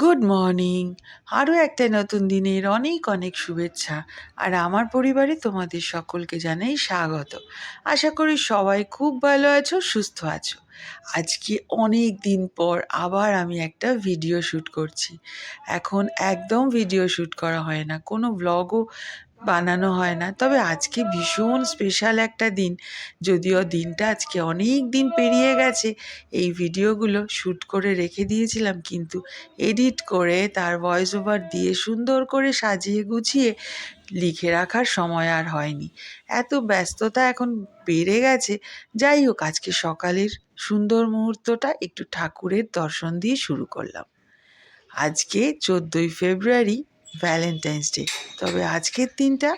Good morning. আরও একটা নতুন দিনের অনেক অনেক শুভেচ্ছা। আর আমার পরিবারে তোমাদের সকলকে জানাই স্বাগত। আশা করি সবাই খুব ভালো আছো, সুস্থ আছো। আজকে অনেক দিন পর আবার আমি একটা ভিডিও শ্যুট করছি। এখন একদম ভিডিও শ্যুট করা হয় না, কোনো ব্লগও বানানো হয় না। তবে আজকে ভীষণ স্পেশাল একটা দিন, যদিও দিনটা আজকে অনেক দিন পেরিয়ে গেছে। এই ভিডিওগুলো শ্যুট করে রেখে দিয়েছিলাম, কিন্তু এডিট করে তার ভয়েস ওভার দিয়ে সুন্দর করে সাজিয়ে গুছিয়ে লিখে রাখার সময় আর হয়নি। এত ব্যস্ততা এখন বেড়ে গেছে। যাই হোক, আজকে সকালের সুন্দর মুহূর্তটা একটু ঠাকুরের দর্শন দিয়ে শুরু করলাম। আজকে 14ই ফেব্রুয়ারি, ভ্যালেন্টাইন্স ডে। তবে আজকের দিনটা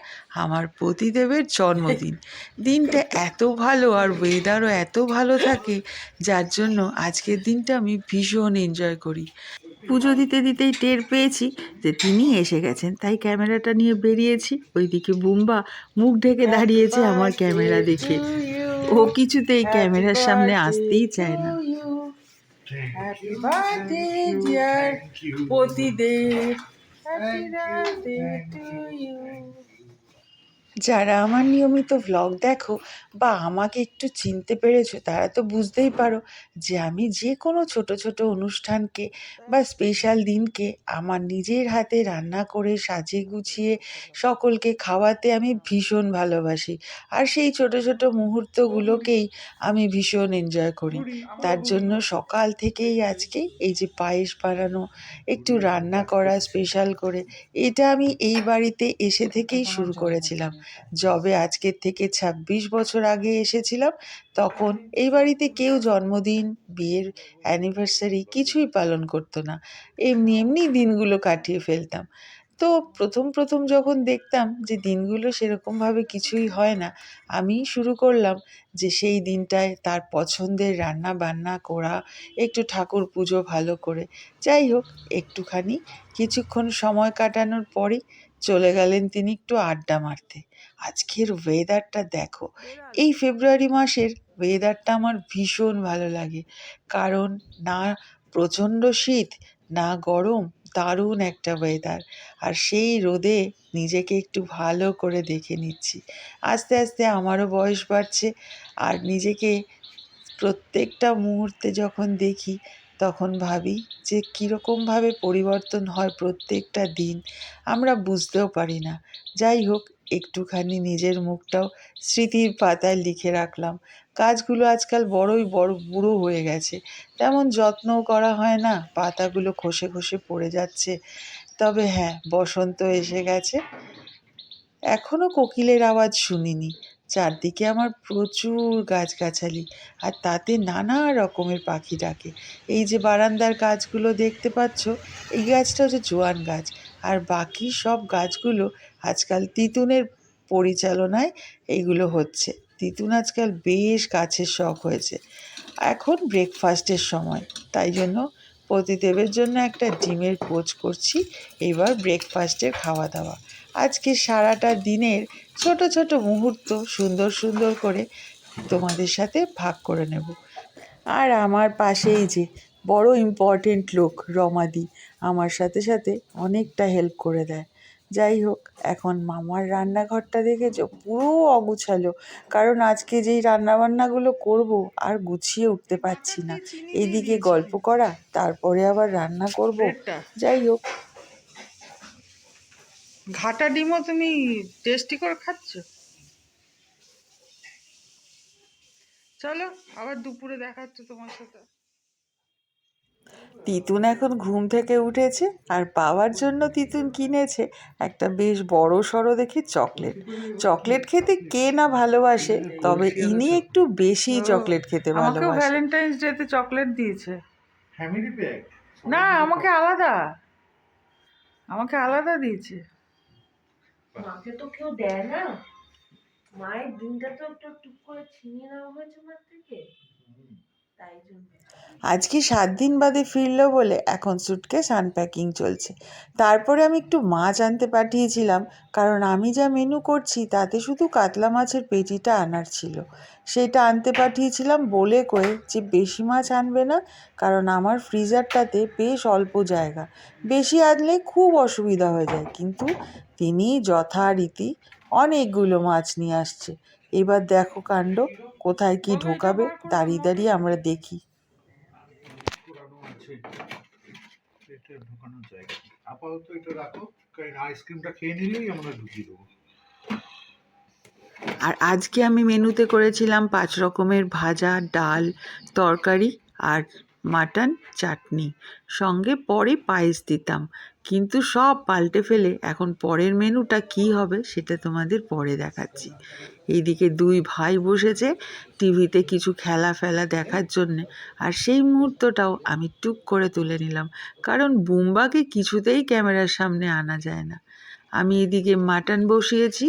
আমার পতিদেবের জন্মদিন। দিনটা এত ভালো আর ওয়েদারও এত ভালো থাকে, যার জন্য আজকের দিনটা আমি ভীষণ এনজয় করি। পুজো দিতে দিতেই টের পেয়েছি যে তিনি এসে গেছেন, তাই ক্যামেরাটা নিয়ে বেরিয়েছি। ওইদিকে বুম্বা মুখ ঢেকে দাঁড়িয়েছে আমার ক্যামেরা দেখে। ও কিছুতেই ক্যামেরার সামনে আসতেই চায় না। হ্যাপি বার্থডে ডিয়ার পতিদেব, হ্যাপি বার্থডে টু ইউ। যারা আমার নিয়মিত ভ্লগ দেখো বা আমাকে একটু চিনতে পেরেছো, তারা তো বুঝতেই পারো যে আমি যে কোনো ছোট ছোট অনুষ্ঠানকে বা স্পেশাল দিনকে আমার নিজের হাতে রান্না করে সাজিয়ে গুছিয়ে সকলকে খাওয়াতে আমি ভীষণ ভালোবাসি। আর সেই ছোট ছোট মুহূর্তগুলোকেই আমি ভীষণ এনজয় করি। তার জন্য সকাল থেকেই আজকে এই যে পায়েস বানানো, একটু রান্না করা স্পেশাল করে, এটা আমি এই বাড়িতে এসে থেকেই শুরু করেছিলাম। যবে আজকের থেকে ২৬ বছর আগে এসেছিলাম, তখন এই বাড়িতে কেউ জন্মদিন, বিয়ের অ্যানিভার্সারি কিছুই পালন করতো না। এমনি এমনি দিনগুলো কাটিয়ে ফেলতাম। তো প্রথম প্রথম যখন দেখতাম যে দিনগুলো সেরকমভাবে কিছুই হয় না, আমি শুরু করলাম যে সেই দিনটায় তার পছন্দের রান্না বান্না করা, একটু ঠাকুর পুজো ভালো করে। যাই হোক, একটুখানি কিছুক্ষণ সময় কাটানোর পরই চলে গেলেন তিনি একটু আড্ডা মারতে। আজকের ওয়েদারটা দেখো, এই ফেব্রুয়ারি মাসের ওয়েদারটা আমার ভীষণ ভালো লাগে। কারণ না প্রচণ্ড শীত, না গরম, দারুণ একটা ওয়েদার। আর সেই রোদে নিজেকে একটু ভালো করে দেখে নিচ্ছি। আস্তে আস্তে আমারও বয়স বাড়ছে, আর নিজেকে প্রত্যেকটা মুহূর্তে যখন দেখি, তখন ভাবি যে কীরকমভাবে পরিবর্তন হয় প্রত্যেকটা দিন, আমরা বুঝতেও পারি না। যাই হোক, একটুখানি নিজের মুখটাও স্মৃতির পাতায় লিখে রাখলাম। গাছগুলো আজকাল বড়ই বড় বুড়ো হয়ে গেছে, তেমন যত্নও করা হয় না, পাতাগুলো খসে খসে পড়ে যাচ্ছে। তবে হ্যাঁ, বসন্ত এসে গেছে। এখনো কোকিলের আওয়াজ শুনিনি। চারদিকে আমার প্রচুর গাছগাছালি, আর তাতে নানা রকমের পাখি ডাকে। এই যে বারান্দার গাছগুলো দেখতে পাচ্ছ, এই গাছটা হচ্ছে জোয়ান গাছ। আর বাকি সব গাছগুলো আজকাল তিতুনের পরিচালনায় এইগুলো হচ্ছে। তিতুন আজকাল বেশ গাছের শখ হয়েছে। এখন ব্রেকফাস্টের সময়, তাই জন্য পতিদেবের জন্য একটা ডিমের পোচ করছি। এবার ব্রেকফাস্টের খাওয়া দাওয়া আজকে সারাটা দিনের ছোট ছোট মুহূর্ত সুন্দর সুন্দর করে তোমাদের সাথে ভাগ করে নেব। আর আমার পাশেই যে বড় ইম্পর্টেন্ট লোক রমাদি, আমার সাথে সাথে অনেকটা হেল্প করে দেয়। যাই হোক, এখন মামার রান্নাঘরটা দেখেছো, পুরো অগুছালো। কারণ আজকে যেই রান্নাবান্নাগুলো করব, আর গুছিয়ে উঠতে পারছি না। এদিকে গল্প করা, তারপরে আবার রান্না করব। যাই হোক, ঘাটা ডিমও তুমি টেস্টি করে খাচ্ছ। চলো, আবার দুপুরে দেখা হচ্ছে তোমার সাথে। তিতুন এখন ঘুম থেকে উঠেছে, আর পাওয়ার জন্য তিতুন কিনেছে একটা বেশ বড় সড়ো দেখে চকলেট। চকলেট খেতে কে না ভালোবাসে, তবে ইনি একটু বেশি চকলেট খেতে ভালোবাসে। আমাকে ভ্যালেন্টাইন্স ডেতে চকলেট দিয়েছে। ফ্যামিলি প্যাক না, আমাকে আলাদা, আমাকে আলাদা দিয়েছে। মাকে তো কেউ দেয় না। মায়ের দিনটা তো একটু টুক করে ছিনিয়ে নেওয়া হয়েছে মার থেকে। তাই জন্য আজকে 7 দিন বাদে ফিরলো বলে এখন সুটকেস আনপ্যাকিং চলছে। তারপরে আমি একটু মাছ আনতে পাঠিয়েছিলাম, কারণ আমি যা মেনু করছি তাতে শুধু কাতলা মাছের পেটিটা আনার ছিল। সেটা আনতে পাঠিয়েছিলাম বলে কয়ে যে বেশি মাছ আনবে না, কারণ আমার ফ্রিজারটাতে বেশ অল্প জায়গা, বেশি আনলে খুব অসুবিধা হয়ে যায়। কিন্তু তিনি যথারীতি অনেকগুলো মাছ নিয়ে আসছে। এবার দেখো কাণ্ড, কোথায় কি ঢোকাবে দাঁড়িয়ে দাঁড়িয়ে আমরা দেখি। পুরানো আছে, এটা ঢোকানোর জায়গা নেই। আপাতত এটা রাখো, কারণ আইসক্রিমটা খেয়ে নিলেই আমরা ঢুকিয়ে দেবো। আর আজকে আমি মেনুতে করেছিলাম 5 রকমের ভাজা, ডাল, তরকারি আর মাটন চাটনি, সঙ্গে পরে পায়েস দিতাম। কিন্তু সব পাল্টে ফেলে এখন পরের মেনুটা কি হবে সেটা তোমাদের পরে দেখাচ্ছি। এইদিকে 2 ভাই বসেছে টিভিতে কিছু খেলা ফেলা দেখার জন্যে, আর সেই মুহূর্তটাও আমি টুক করে তুলে নিলাম, কারণ বুম্বাকে কিছুতেই ক্যামেরার সামনে আনা যায় না। আমি এদিকে মাটন বসিয়েছি,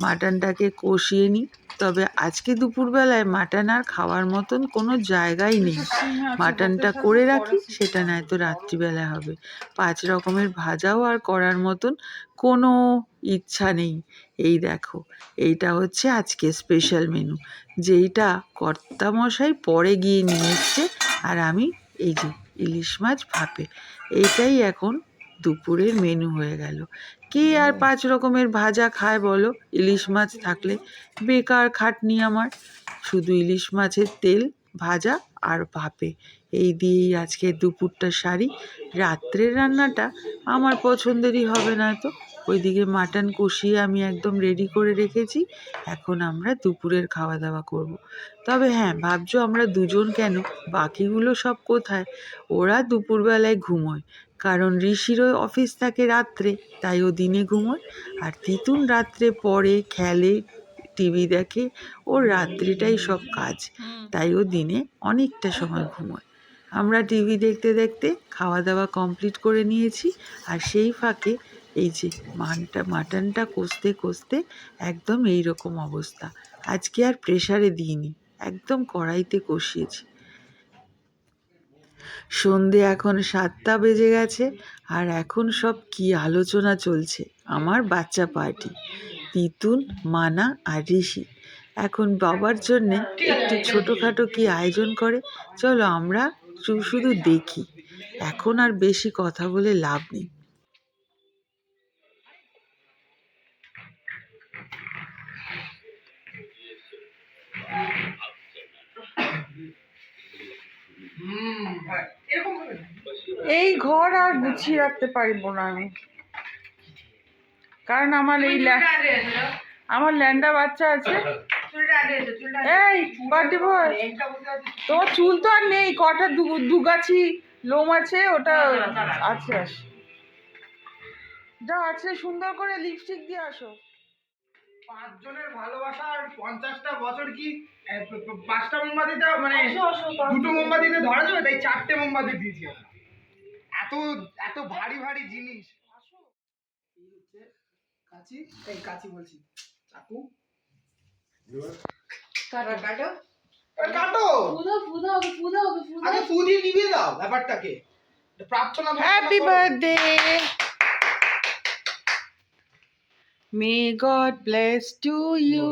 মাটনটাকে কষিয়ে নিই। তবে আজকে দুপুরবেলায় মাটন আর খাওয়ার মতন কোনো জায়গাই নেই। মাটনটা করে রাখি, সেটা নয়তো রাত্রিবেলায় হবে। 5 রকমের ভাজাও আর করার মতন কোনো ইচ্ছা নেই। এই দেখো, এইটা হচ্ছে আজকে স্পেশাল মেনু, যেইটা কর্তামশাই পরে গিয়ে নিয়ে এসছে। আর আমি এই যে ইলিশ মাছ ভাপে, এইটাই এখন দুপুরের মেনু হয়ে গেল। কে আর 5 রকমের ভাজা খায় বলো ইলিশ মাছ থাকলে? বেকার খাটনি আমার। শুধু ইলিশ মাছের তেল, ভাজা আর ভাপে, এই দিয়েই আজকে দুপুরটা সারি। রাত্রের রান্নাটা আমার পছন্দেরই হবে না তো। ওইদিকে মাটন কষিয়ে আমি একদম রেডি করে রেখেছি। এখন আমরা দুপুরের খাওয়া দাওয়া করব। তবে হ্যাঁ, ভাবছো আমরা দুজন কেন, বাকিগুলো সব কোথায়? ওরা দুপুরবেলায় ঘুমোয়, কারণ ঋষিরও অফিস থাকে রাত্রে, তাই ও দিনে ঘুমোয়। আর তিতুন রাত্রে পড়ে, খেলে, টিভি দেখে, ওর রাত্রিটাই সব কাজ, তাই ও দিনে অনেকটা সময় ঘুমোয়। আমরা টিভি দেখতে দেখতে খাওয়া দাওয়া কমপ্লিট করে নিয়েছি। আর সেই ফাঁকে এই যে মাটনটা কষতে কষতে একদম এই রকম অবস্থা। আজকে আর প্রেসারে দিইনি, একদম কড়াইতে কষিয়েছি। সন্ধে এখন 7টা বেজে গেছে, আর এখন সব কি আলোচনা চলছে। আমার বাচ্চা পার্টি, তিতুন, মানা আর ঋষি এখন বাবার জন্যে একটু ছোটোখাটো কি আয়োজন করে। চলো আমরা শুধু দেখি, এখন আর বেশি কথা বলে লাভ নেই। এই ঘর আর গুছিয়ে রাখতে পারবো না আমি, কারণ আমার ল্যান্ডা বাচ্চা আছে। এই বার্থডে বয়, তোমার চুল তো আর নেই, কটা দুগাছি লোম আছে, ওটা আছে। যা আছে সুন্দর করে লিপস্টিক দিয়ে আসো। 5 জনের ভালোবাসা আর 50টা বছর কি 5টা মোমবাতিতে মানে 2টো মোমবাতিতে ধরা যাবে? তাই 4টে মোমবাতি দিয়েছি আমরা। এত এত ভারী ভারী জিনিস। এই হচ্ছে কাঁচি, এই কাঁচি বলছি, চাকু। কাটো কাটো, আগে ফু দিয়ে নিভিয়ে দাও ব্যাপারটাকে। প্রার্থনা। Happy birthday, may God bless to you,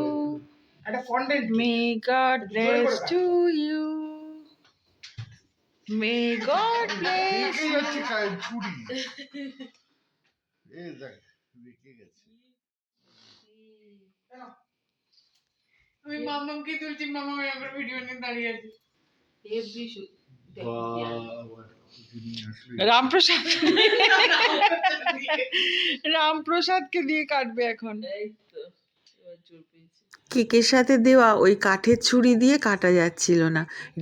একটা content, may God bless to you, may God bless. এই হচ্ছে ছুরি, এই দেখ দেখে গেছে। আমি মামামকে তুলছি, মামাম আমার ভিডিও নিয়ে দাঁড়িয়ে আছে। রামপ্রসাদ, রামপ্রসাদকে দিয়ে কাটবে এখন। কেকের সাথে দেওয়া ওই কাঠের ছুরি দিয়ে কাটা যাচ্ছিল না।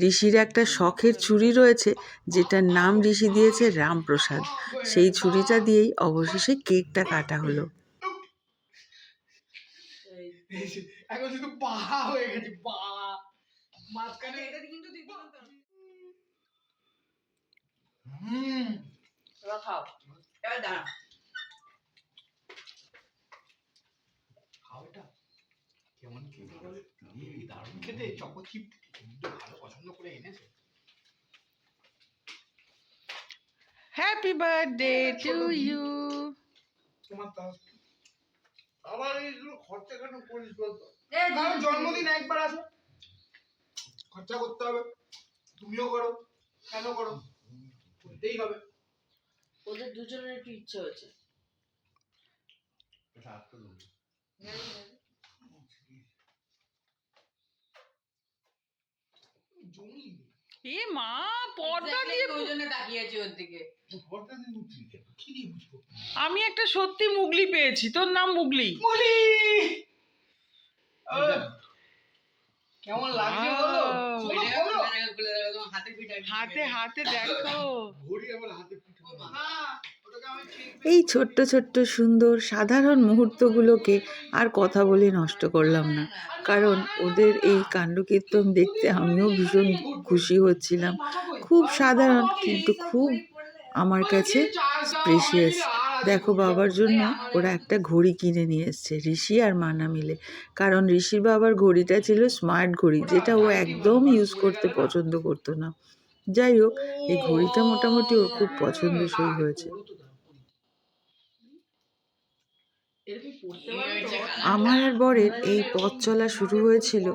ঋষির একটা শখের ছুরি রয়েছে, যেটার নাম ঋষি দিয়েছে রামপ্রসাদ। সেই ছুরিটা দিয়েই অবশেষে কেকটা কাটা হলো। এখন শুধু পা হয়ে গেছে, পা মাঝখানে। খাও, এবার দাঁড়া। খাওয়াটা কেমন খেতে, দারুণ খেতে, চকো চিপ ভালো পছন্দ করে এনেছে। Happy birthday to you. তোমার তাও আবার এইগুলো খরচা কেন করিস বলতো? কারণ জন্মদিন একবার আসে, খরচা করতে হবে। তুমিও করো, কেন করো, করতেই হবে। ওদের দুজনের একটু ইচ্ছে হয়েছে। জমি এ মা, পর্দা দিয়ে ওই জন্য তাকিয়ে আছি ওর দিকে। খরচা দিয়ে উঠছি কি দিয়ে বুঝবো? আমি একটা সত্যি মুগলি পেয়েছি, তোর নাম মুগলি। বলি কেমন লাগছে বলো? খোলো, খোলো। হাতে পিঠা হাতে হাতে দেখো। ঘড়ি আবার হাতে পিঠা না, ওটাকে আমি ঠিক এই ছোট্ট ছোট্ট সুন্দর সাধারণ মুহূর্তগুলোকে আর কথা বলে নষ্ট করলাম না, কারণ ওদের এই কাণ্ডকীর্তন দেখতে আমিও ভীষণ খুশি হচ্ছিলাম। খুব সাধারণ কিন্তু খুব আমার কাছে প্রেশিয়াস। দেখো, বাবার জন্য ওরা একটা ঘড়ি কিনে নিয়ে এসছে, ঋষি আর মানা মিলে। কারণ ঋষির বাবার ঘড়িটা ছিল স্মার্ট ঘড়ি, যেটা ও একদম ইউজ করতে পছন্দ করতো না। যাই হোক, এই ঘড়িটা মোটামুটি ওর খুব পছন্দসই হয়েছে। আমার আর বরের এই পথ চলা শুরু হয়েছিল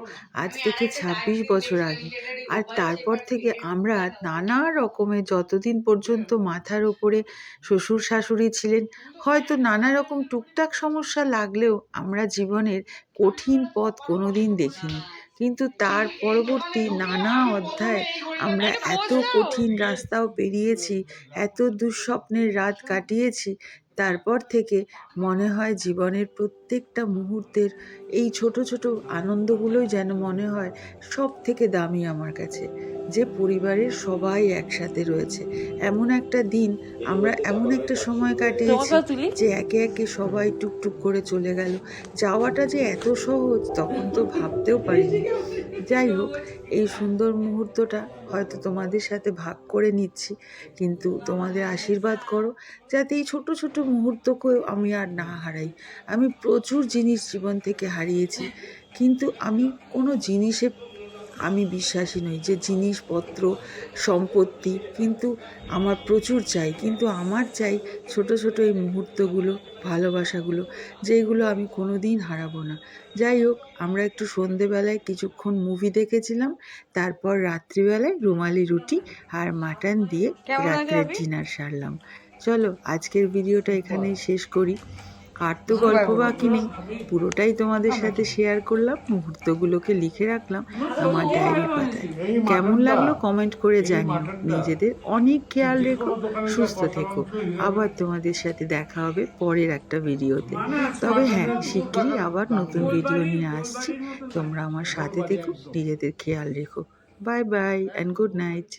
আজ থেকে ২৬ বছর আগে। আর তারপর থেকে আমরা নানা রকমের, যতদিন পর্যন্ত মাথার ওপরে শ্বশুর শাশুড়ি ছিলেন, হয়তো নানা রকম টুকটাক সমস্যা লাগলেও আমরা জীবনের কঠিন পথ কোনোদিন দেখিনি। কিন্তু তার পরবর্তী নানা অধ্যায় আমরা এত কঠিন রাস্তাও পেরিয়েছি, এত দুঃস্বপ্নের রাত কাটিয়েছি। তারপর থেকে মনে হয় জীবনের প্রত্যেকটা মুহূর্তের এই ছোট ছোট আনন্দগুলোই যেন মনে হয় সব থেকে দামি আমার কাছে, যে পরিবারের সবাই একসাথে রয়েছে। এমন একটা দিন আমরা এমন একটা সময় কাটিয়েছি যে একে একে সবাই টুকটুক করে চলে গেল। যাওয়াটা যে এত সহজ তখন তো ভাবতেও পারিনি। যাই হোক, এই সুন্দর মুহূর্তটা হয়তো তোমাদের সাথে ভাগ করে নিচ্ছি, কিন্তু তোমাদের আশীর্বাদ করো যাতে এই ছোট ছোট মুহূর্তকেও আমি আর না হারাই। আমি প্রচুর জিনিস জীবন থেকে হারিয়েছি, কিন্তু আমি কোনো জিনিসে আমি বিশ্বাসী নই যে জিনিসপত্র সম্পত্তি কিন্তু আমার প্রচুর চাই, কিন্তু আমার চাই ছোট ছোট এই মুহূর্তগুলো, ভালোবাসাগুলো, যেগুলো আমি কোনো দিন হারাবো না। যাই হোক, আমরা একটু সন্ধেবেলায় কিছুক্ষণ মুভি দেখেছিলাম, তারপর রাত্রিবেলায় রুমালি রুটি আর মাটন দিয়ে রাত্রের ডিনার সারলাম। চলো, আজকের ভিডিওটা এখানেই শেষ করি। আর তো গল্প বাকি নেই, পুরোটাই তোমাদের সাথে শেয়ার করলাম, মুহূর্তগুলোকে লিখে রাখলাম আমার ডায়েরির পাতায়। কেমন লাগলো কমেন্ট করে জানিও। নিজেদের অনেক খেয়াল রেখো, সুস্থ থেকো। আবার তোমাদের সাথে দেখা হবে পরের একটা ভিডিওতে। তবে হ্যাঁ, শিগগিরই আবার নতুন ভিডিও নিয়ে আসছি। তোমরা আমার সাথে থেকো, নিজেদের খেয়াল রেখো। Bye bye and good night.